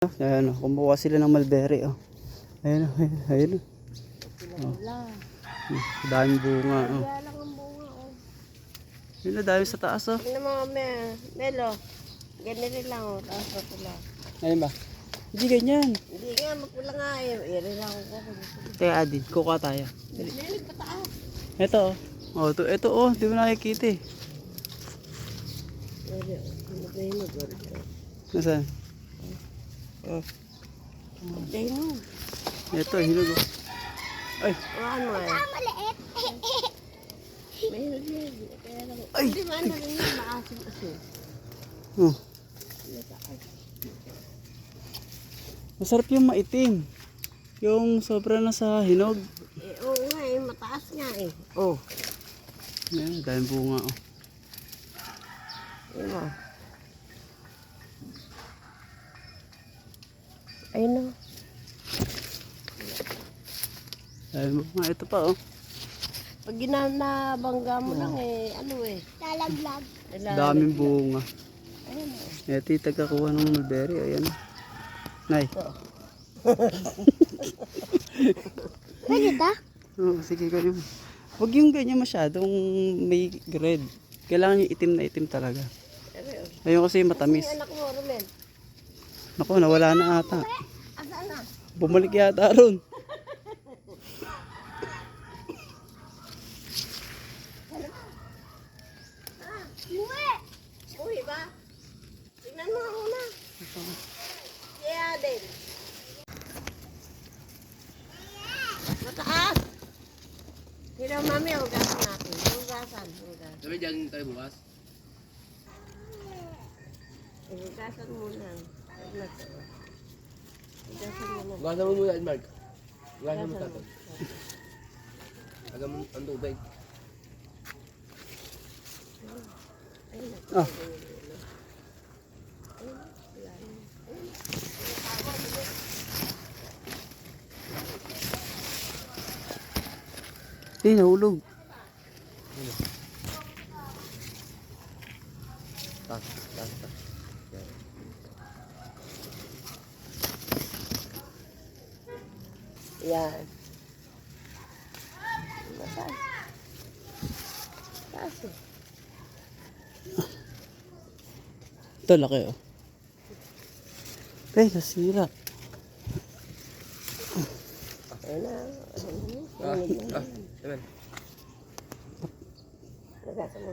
Ayan, kumuha sila ng mulberry. Oh. Ayan, ayun. Oh. Daming bunga. Oh. Kaya lang ang bunga. Oh. Yun na, dami sa taas. Oh. Tingnan mo, Melo. Ganyan lang. Oh. Taas pa pula. Ayun ba? Hindi ganyan. Hindi nga, magpula nga eh. Iri lang ako. Kaya Adin, kukuha tayo. Melik pataas. Ito oh. Oh, ito oh, di mo nakikita eh. Iri, hinog. Nasaan? Oh. Hinog. Ito, hinog oh. Ay. Ano eh? Maliit. May hinog yan. Kaya lang. Ay. Hindi man na rin yun. Maasim-asim. Oh. Masarap yung maitim. Yung sobra na sa hinog. Eh, oo nga eh. Mataas nga eh. Oh. Ayan, daming bunga oh. Ayun mo. Ayun o. Daming bunga. Ito pa oh. Pag ginanabangga mo lang eh. Ano eh. Lalaglag. Daming bunga. Ayun o. Ito yung tagakuha ng mulberry. Ayan. Nay. Pwede ta? Oo, sige, ganyan mo. Huwag yung ganyan masyadong may red. Kailangan yung itim na itim talaga. Ayun kasi matamis. Yung anak mo, Romel. Naku, nawala na ata. Asaan na? Bumalik yata ron. Uy ba? Tingnan mo ako na. Yeah, din. Mataas. Hindi mami, hugasan natin. Hugasan. Sabi dyan tayo bukas? Hugasan muna. Hugasan muna. Hugasan mo muna, Mark. Hugasan mo tatay. Agam ang tubig. Ah. Eh, nahulog. Tas. Yan. Mataas. Taas eh. Ito, laki oh. Eh, nasira. Ayun na. Amen. Hugasan mo.